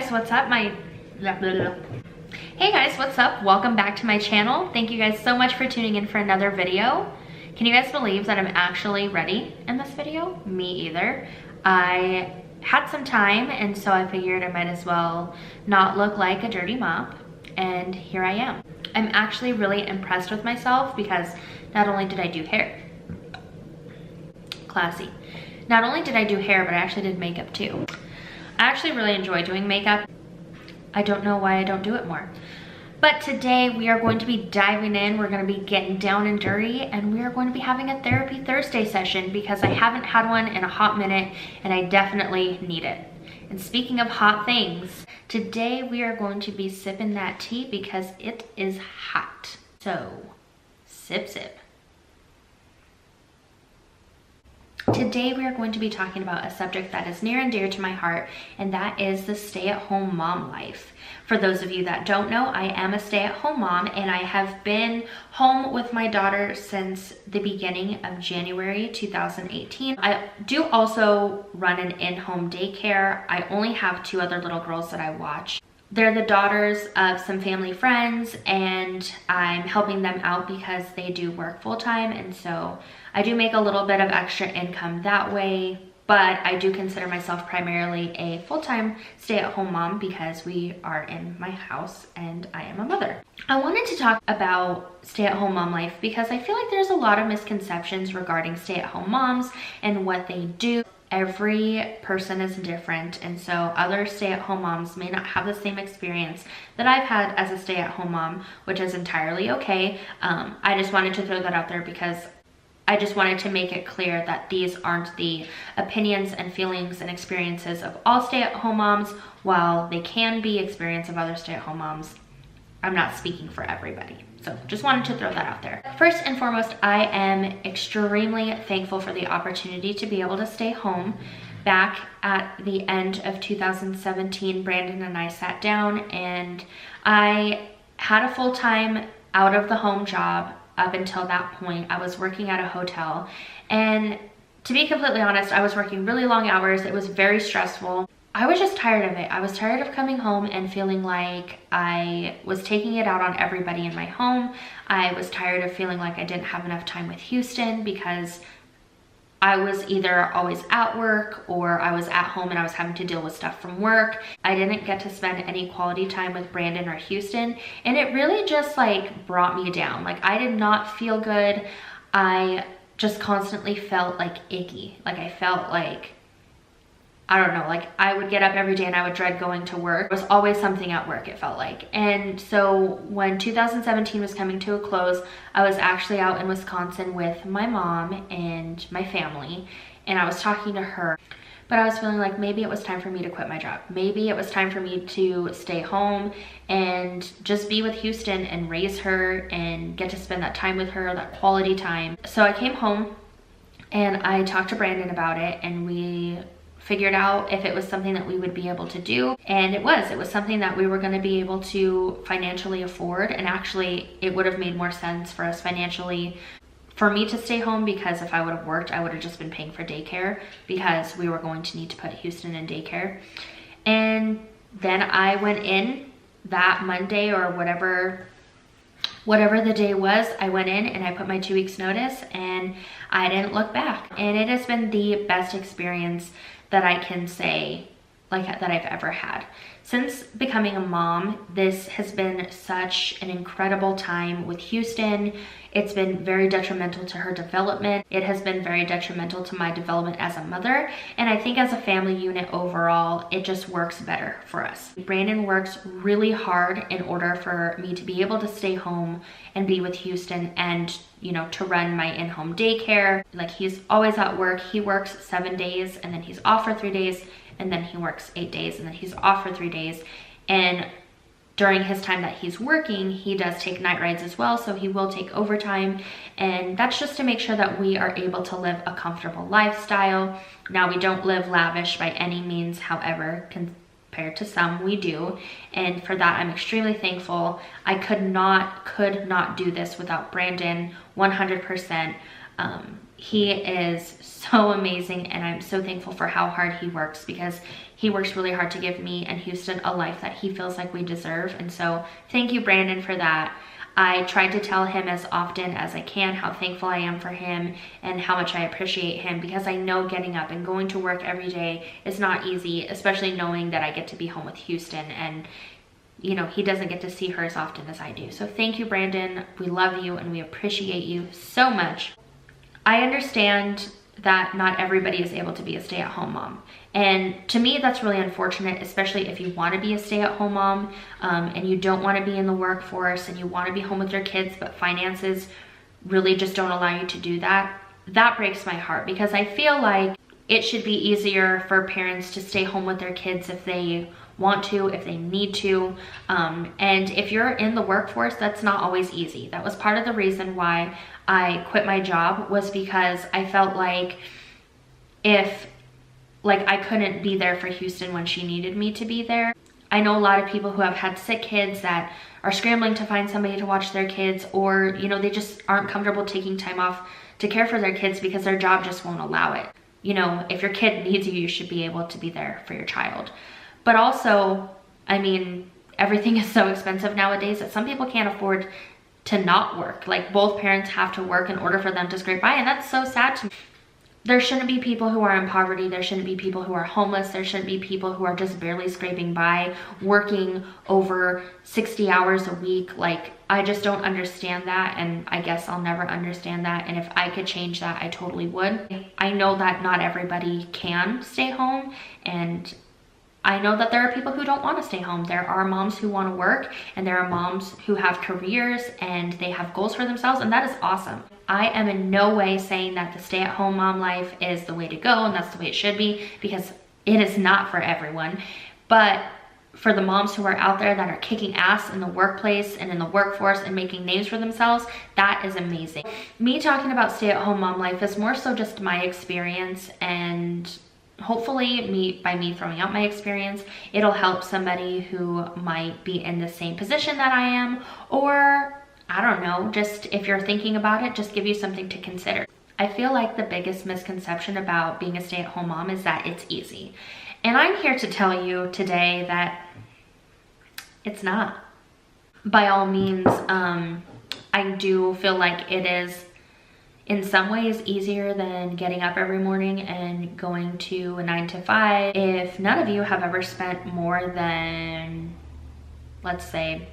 guys, what's up? Hey guys, what's up? Welcome back to my channel. Thank you guys so much for tuning in for another video. Can you guys believe that I'm actually ready in this video? Me either. I had some time, and so I figured I might as well not look like a dirty mop, and here I am. I'm actually really impressed with myself because not only did I do hair, classy. Not only did I do hair, but I actually did makeup too. I actually really enjoy doing makeup. I don't know why I don't do it more. But today we are going to be diving in. We're going to be getting down and dirty, and we are going to be having a Therapy Thursday session because I haven't had one in a hot minute and I definitely need it. And speaking of hot things, today we are going to be sipping that tea because it is hot. So, sip, sip. Today we are going to be talking about a subject that is near and dear to my heart, and that is the stay-at-home mom life. For those of you that don't know, I am a stay-at-home mom, and I have been home with my daughter since the beginning of January 2018. I do also run an in-home daycare. I only have two other little girls that I watch. They're the daughters of some family friends, and I'm helping them out because they do work full-time, and so I do make a little bit of extra income that way, but I do consider myself primarily a full-time stay-at-home mom because we are in my house and I am a mother. I wanted to talk about stay-at-home mom life because I feel like there's a lot of misconceptions regarding stay-at-home moms and what they do. Every person is different, and so other stay-at-home moms may not have the same experience that I've had as a stay-at-home mom, which is entirely okay. I just wanted to throw that out there because I just wanted to make it clear that these aren't the opinions and feelings and experiences of all stay-at-home moms. While they can be experience of other stay-at-home moms, I'm not speaking for everybody. So just wanted to throw that out there. First and foremost, I am extremely thankful for the opportunity to be able to stay home. Back at the end of 2017, Brandon and I sat down and I had a full-time out of the home job. Up until that point, I was working at a hotel, and to be completely honest, I was working really long hours. It was very stressful. I was just tired of it. I was tired of coming home and feeling like I was taking it out on everybody in my home. I was tired of feeling like I didn't have enough time with Houston because I was either always at work or I was at home and I was having to deal with stuff from work. I didn't get to spend any quality time with Brandon or Houston, and it really just like brought me down. Like, I did not feel good. I just constantly felt like icky. Like, I felt like, I don't know, like I would get up every day and I would dread going to work. There was always something at work, it felt like. And so when 2017 was coming to a close, I was actually out in Wisconsin with my mom and my family, and I was talking to her. But I was feeling like maybe it was time for me to quit my job. Maybe it was time for me to stay home and just be with Houston and raise her and get to spend that time with her, that quality time. So I came home and I talked to Brandon about it, and we figured out if it was something that we would be able to do, and it was something that we were going to be able to financially afford. And actually it would have made more sense for us financially for me to stay home, because if I would have worked, I would have just been paying for daycare because we were going to need to put Houston in daycare. And then I went in that Monday or whatever the day was, I went in and I put my 2 weeks notice and I didn't look back. And it has been the best experience that I can say that I've ever had. Since becoming a mom, this has been such an incredible time with Houston. It's been very detrimental to her development. It has been very detrimental to my development as a mother. And I think as a family unit overall, it just works better for us. Brandon works really hard in order for me to be able to stay home and be with Houston and, you know, to run my in-home daycare. Like, he's always at work. He works 7 days and then he's off for 3 days, and then he works 8 days and then he's off for 3 days. And during his time that he's working, he does take night rides as well, so he will take overtime, and that's just to make sure that we are able to live a comfortable lifestyle. Now, we don't live lavish by any means, however, compared to some, we do, and for that I'm extremely thankful. I could not do this without Brandon 100%. He is so amazing, and I'm so thankful for how hard he works, because he works really hard to give me and Houston a life that he feels like we deserve. And so thank you, Brandon, for that. I tried to tell him as often as I can how thankful I am for him and how much I appreciate him, because I know getting up and going to work every day is not easy, especially knowing that I get to be home with Houston, and you know, he doesn't get to see her as often as I do. So thank you, Brandon. We love you and we appreciate you so much. I understand that not everybody is able to be a stay-at-home mom. And to me, that's really unfortunate, especially if you want to be a stay-at-home mom and you don't want to be in the workforce and you want to be home with your kids, but finances really just don't allow you to do that. That breaks my heart, because I feel like it should be easier for parents to stay home with their kids if they want to, if they need to. And if you're in the workforce, that's not always easy. That was part of the reason why I quit my job, was because I felt like I couldn't be there for Houston when she needed me to be there. I know a lot of people who have had sick kids that are scrambling to find somebody to watch their kids, or, you know, they just aren't comfortable taking time off to care for their kids because their job just won't allow it. You know, if your kid needs you, you should be able to be there for your child. But also, I mean, everything is so expensive nowadays that some people can't afford to not work. Like, both parents have to work in order for them to scrape by, and that's so sad to me. There shouldn't be people who are in poverty. There shouldn't be people who are homeless. There shouldn't be people who are just barely scraping by, working over 60 hours a week. Like, I just don't understand that, and I guess I'll never understand that. And if I could change that, I totally would. I know that not everybody can stay home, and I know that there are people who don't want to stay home. There are moms who want to work, and there are moms who have careers and they have goals for themselves, and that is awesome. I am in no way saying that the stay-at-home mom life is the way to go and that's the way it should be, because it is not for everyone. But for the moms who are out there that are kicking ass in the workplace and in the workforce and making names for themselves, that is amazing. Me talking about stay-at-home mom life is more so just my experience, and hopefully by me throwing out my experience, it'll help somebody who might be in the same position that I am, or I don't know, just if you're thinking about it, just give you something to consider. I feel like the biggest misconception about being a stay-at-home mom is that it's easy. And I'm here to tell you today that it's not. By all means, I do feel like it is in some ways easier than getting up every morning and going to a 9 to 5. If none of you have ever spent more than, let's say,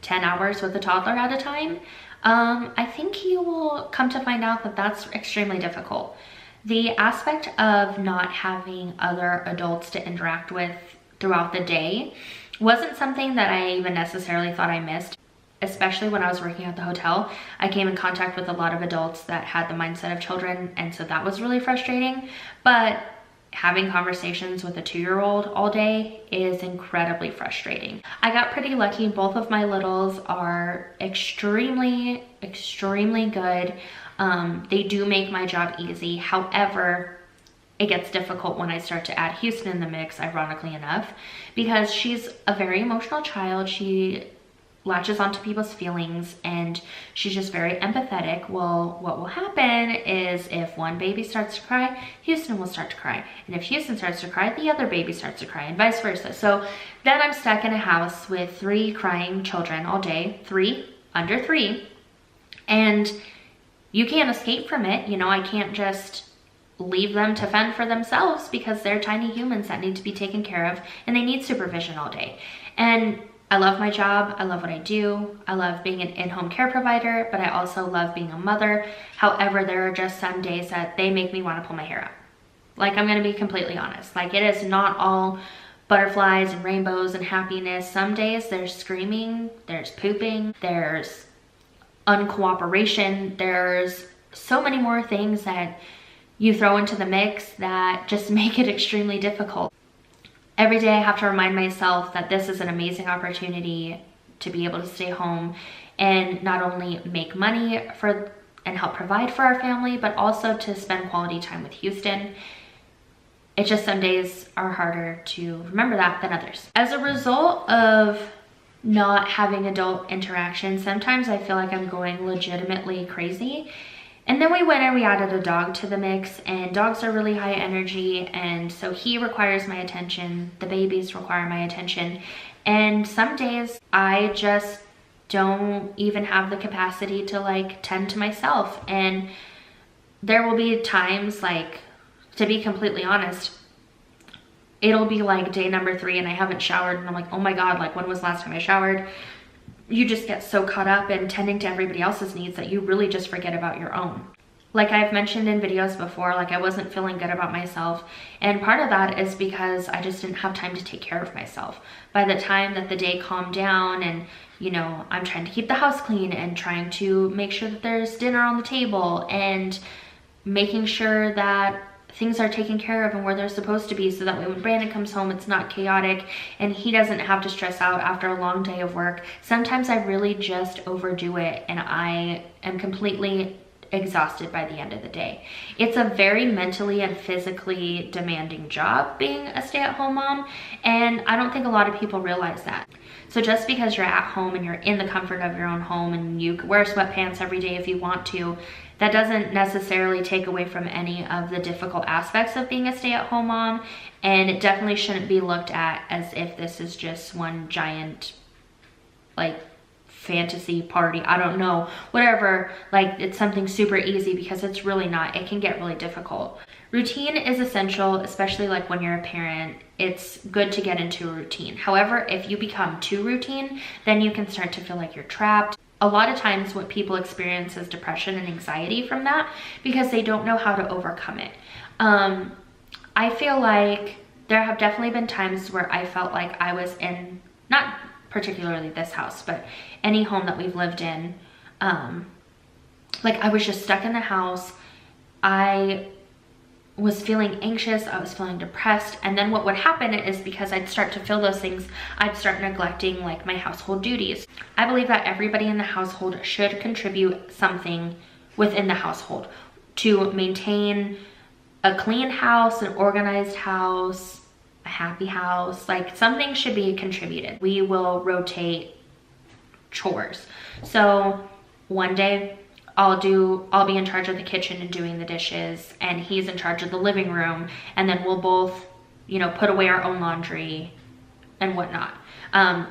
10 hours with a toddler at a time, I think you will come to find out that that's extremely difficult. The aspect of not having other adults to interact with throughout the day wasn't something that I even necessarily thought I missed. Especially when I was working at the hotel, I came in contact with a lot of adults that had the mindset of children, and so that was really frustrating. But having conversations with a 2-year-old all day is incredibly frustrating. I got pretty lucky. Both of my littles are extremely, extremely good. They do make my job easy. However, it gets difficult when I start to add Houston in the mix, ironically enough, because she's a very emotional child. She latches onto people's feelings, and she's just very empathetic. Well, what will happen is if one baby starts to cry, Houston will start to cry. And if Houston starts to cry, the other baby starts to cry, and vice versa. So then I'm stuck in a house with 3 crying children all day, 3 under 3, and you can't escape from it. You know, I can't just leave them to fend for themselves, because they're tiny humans that need to be taken care of, and they need supervision all day. And I love my job. I love what I do. I love being an in-home care provider, but I also love being a mother. However, there are just some days that they make me want to pull my hair out. Like, I'm going to be completely honest. Like, it is not all butterflies and rainbows and happiness. Some days there's screaming, there's pooping, there's uncooperation. There's so many more things that you throw into the mix that just make it extremely difficult. Every day I have to remind myself that this is an amazing opportunity to be able to stay home and not only make money and help provide for our family, but also to spend quality time with Houston. It's just some days are harder to remember that than others. As a result of not having adult interaction, sometimes I feel like I'm going legitimately crazy. And then we went and we added a dog to the mix, and dogs are really high energy, and so he requires my attention, the babies require my attention, and some days I just don't even have the capacity to like tend to myself. And there will be times, like, to be completely honest, it'll be like day number 3 and I haven't showered, and I'm like, oh my God, like when was the last time I showered? You just get so caught up in tending to everybody else's needs that you really just forget about your own. Like I've mentioned in videos before, like I wasn't feeling good about myself. And part of that is because I just didn't have time to take care of myself. By the time that the day calmed down and, you know, I'm trying to keep the house clean and trying to make sure that there's dinner on the table and making sure that things are taken care of and where they're supposed to be, so that way when Brandon comes home, it's not chaotic and he doesn't have to stress out after a long day of work. Sometimes I really just overdo it and I am completely exhausted by the end of the day. It's a very mentally and physically demanding job being a stay-at-home mom, and I don't think a lot of people realize that. So just because you're at home and you're in the comfort of your own home and you wear sweatpants every day if you want to, that doesn't necessarily take away from any of the difficult aspects of being a stay-at-home mom, and it definitely shouldn't be looked at as if this is just one giant, like, fantasy party. I don't know, whatever, like it's something super easy, because it's really not. It can get really difficult. Routine is essential, especially like when you're a parent. It's good to get into a routine. However, if you become too routine, then you can start to feel like you're trapped. A lot of times what people experience is depression and anxiety from that, because they don't know how to overcome it. I feel like there have definitely been times where I felt like I was in, not particularly this house, but any home that we've lived in, like I was just stuck in the house. I was feeling anxious, I was feeling depressed, and then what would happen is, because I'd start to feel those things, I'd start neglecting like my household duties. I believe that everybody in the household should contribute something within the household to maintain a clean house, an organized house, a happy house. Like something should be contributed. We will rotate chores. So one day I'll be in charge of the kitchen and doing the dishes, and he's in charge of the living room, and then we'll both, you know, put away our own laundry and whatnot.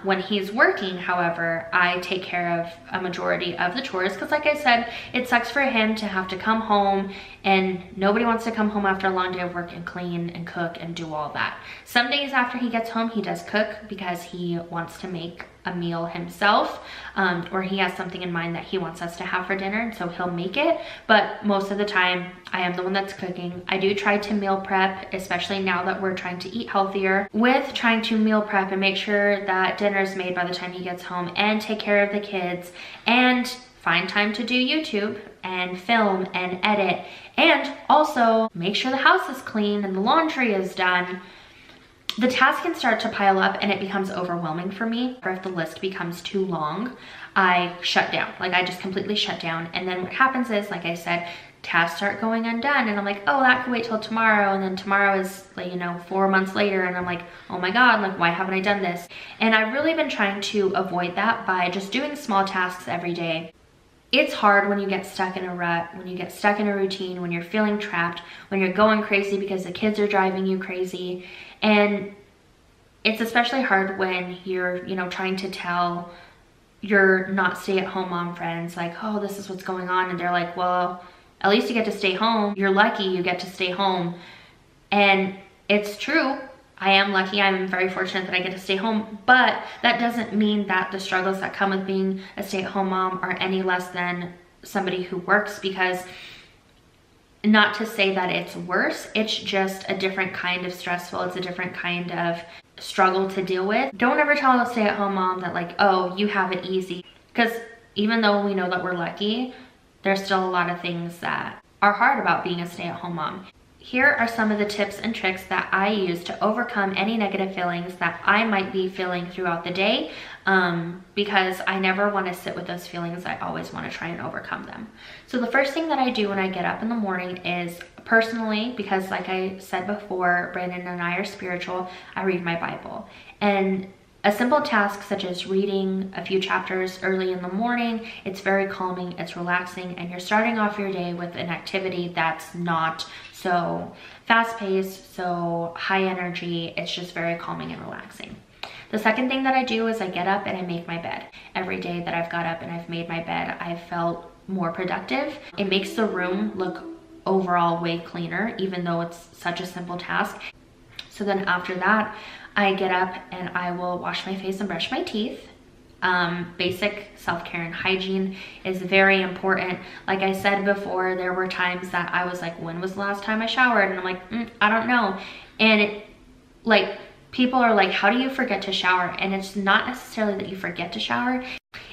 When he's working, however, I take care of a majority of the chores, because like I said, it sucks for him to have to come home, and nobody wants to come home after a long day of work and clean and cook and do all that. Some days after he gets home, he does cook because he wants to make a meal himself, or he has something in mind that he wants us to have for dinner, and so he'll make it. But most of the time I am the one that's cooking. I do try to meal prep, especially now that we're trying to eat healthier. With trying to meal prep and make sure that dinner's made by the time he gets home, and take care of the kids, and find time to do YouTube and film and edit, and also make sure the house is clean and the laundry is done, the tasks can start to pile up and it becomes overwhelming for me. Or if the list becomes too long, I shut down. Like I just completely shut down. And then what happens is, like I said, tasks start going undone, and I'm like, oh, that can wait till tomorrow. And then tomorrow is, like, you know, 4 months later, and I'm like, oh my God, like why haven't I done this? And I've really been trying to avoid that by just doing small tasks every day. It's hard when you get stuck in a rut, when you get stuck in a routine, when you're feeling trapped, when you're going crazy because the kids are driving you crazy. And it's especially hard when you're, you know, trying to tell your not stay-at-home mom friends, like, oh, this is what's going on. And they're like, well, at least you get to stay home. You're lucky you get to stay home. And it's true. I am lucky. I'm very fortunate that I get to stay home, but that doesn't mean that the struggles that come with being a stay-at-home mom are any less than somebody who works, because not to say that it's worse, it's just a different kind of stressful. It's a different kind of struggle to deal with. Don't ever tell a stay-at-home mom that, like, oh, you have it easy, because even though we know that we're lucky, there's still a lot of things that are hard about being a stay-at-home mom. Here are some of the tips and tricks that I use to overcome any negative feelings that I might be feeling throughout the day, because I never want to sit with those feelings. I always want to try and overcome them. So the first thing that I do when I get up in the morning is, personally, because like I said before, Brandon and I are spiritual, I read my Bible. And A simple task such as reading a few chapters early in the morning, it's very calming, it's relaxing, and you're starting off your day with an activity that's not so fast-paced, so high energy. It's just very calming and relaxing. The second thing that I do is I get up and I make my bed. Every day that I've got up and I've made my bed, I've felt more productive. It makes the room look overall way cleaner, even though it's such a simple task. So then after that, I get up and I will wash my face and brush my teeth. Basic self-care and hygiene is very important. Like I said before, there were times that I was like, when was the last time I showered? And I'm like, I don't know. And people are like, how do you forget to shower? And it's not necessarily that you forget to shower.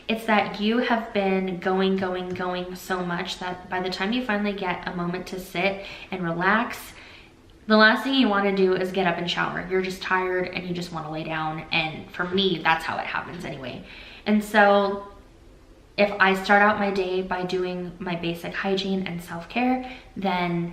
It's that you have been going so much that by the time you finally get a moment to sit and relax, the last thing you want to do is get up and shower. You're just tired and you just want to lay down. And for me, that's how it happens anyway. And so if I start out my day by doing my basic hygiene and self-care, then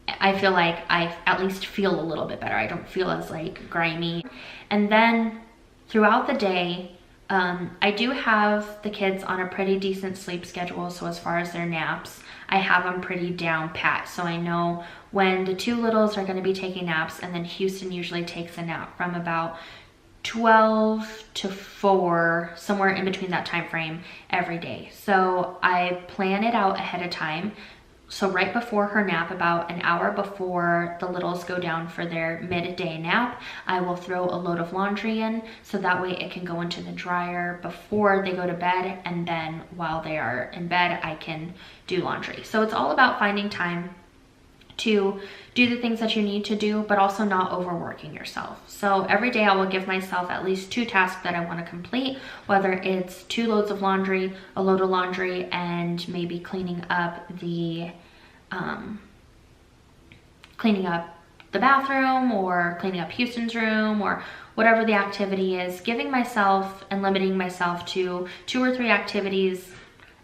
I feel like I at least feel a little bit better. I don't feel as like grimy. And then throughout the day, I do have the kids on a pretty decent sleep schedule. So as far as their naps, I have them pretty down pat. So I know when the two littles are going to be taking naps, and then Houston usually takes a nap from about 12 to 4, somewhere in between that time frame every day. So I plan it out ahead of time. So right before her nap, about an hour before the littles go down for their midday nap, I will throw a load of laundry in, so that way it can go into the dryer before they go to bed, and then while they are in bed, I can do laundry. So it's all about finding time to do the things that you need to do, but also not overworking yourself. So every day I will give myself at least 2 tasks that I want to complete, whether it's 2 loads of laundry, a load of laundry, and maybe cleaning up the bathroom, or cleaning up Houston's room, or whatever the activity is. Giving myself and limiting myself to 2 or 3 activities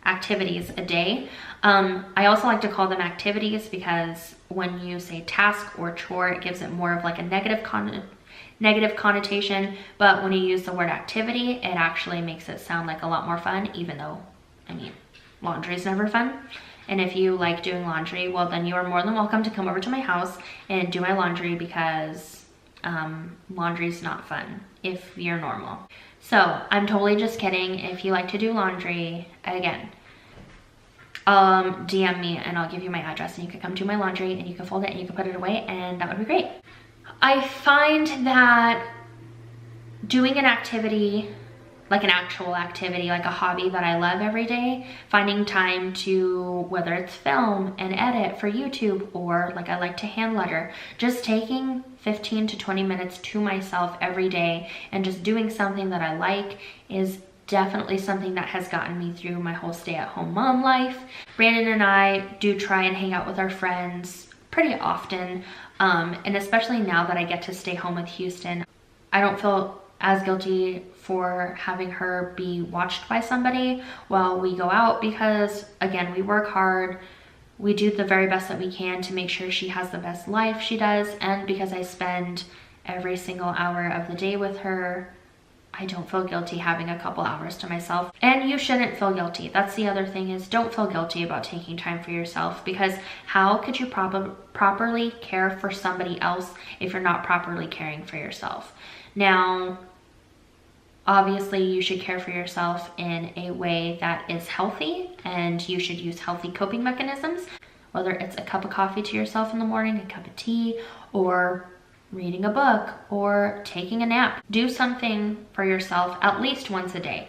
a day. I also like to call them activities because when you say task or chore, it gives it more of like a negative connotation, but when you use the word activity, it actually makes it sound like a lot more fun, even though, I mean, laundry is never fun. And if you like doing laundry, well, then you are more than welcome to come over to my house and do my laundry, because laundry is not fun if you're normal. So I'm totally just kidding. If you like to do laundry, again, DM me and I'll give you my address, and you can come do my laundry and you can fold it and you can put it away, and that would be great. I find that doing an activity, like an actual activity, like a hobby that I love every day, finding time to, whether it's film and edit for YouTube, or like I like to hand letter, just taking 15 to 20 minutes to myself every day and just doing something that I like is definitely something that has gotten me through my whole stay-at-home mom life. Brandon and I do try and hang out with our friends pretty often, and especially now that I get to stay home with Houston, I don't feel as guilty for having her be watched by somebody while we go out, because again, we work hard, we do the very best that we can to make sure she has the best life she does, and because I spend every single hour of the day with her, I don't feel guilty having a couple hours to myself. And you shouldn't feel guilty. That's the other thing, is don't feel guilty about taking time for yourself, because how could you properly care for somebody else if you're not properly caring for yourself? Now, obviously you should care for yourself in a way that is healthy, and you should use healthy coping mechanisms, whether it's a cup of coffee to yourself in the morning, a cup of tea, or reading a book, or taking a nap. Do something for yourself at least once a day.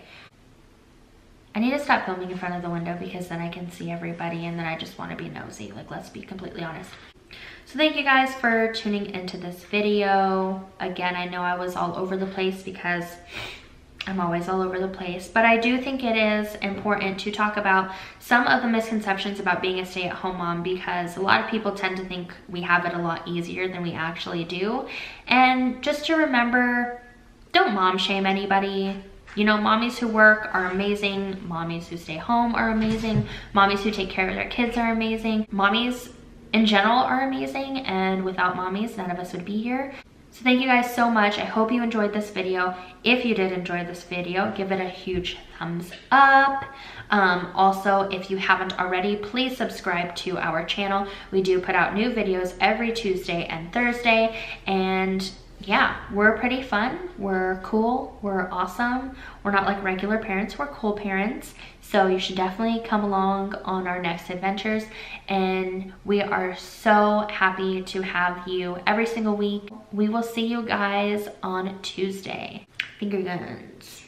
I need to stop filming in front of the window, because then I can see everybody and then I just want to be nosy. Like, let's be completely honest. So thank you guys for tuning into this video. Again, I know I was all over the place because I'm always all over the place, but I do think it is important to talk about some of the misconceptions about being a stay-at-home mom, because a lot of people tend to think we have it a lot easier than we actually do. And just to remember, don't mom shame anybody. You know, mommies who work are amazing. Mommies who stay home are amazing. Mommies who take care of their kids are amazing. Mommies in general are amazing, and without mommies, none of us would be here. So thank you guys so much. I hope you enjoyed this video. If you did enjoy this video, give it a huge thumbs up. Also, if you haven't already, please subscribe to our channel. We do put out new videos every Tuesday and Thursday, and yeah, we're pretty fun, we're cool, we're awesome. We're not like regular parents, we're cool parents. So you should definitely come along on our next adventures, and we are so happy to have you every single week. We will see you guys on Tuesday. Finger guns.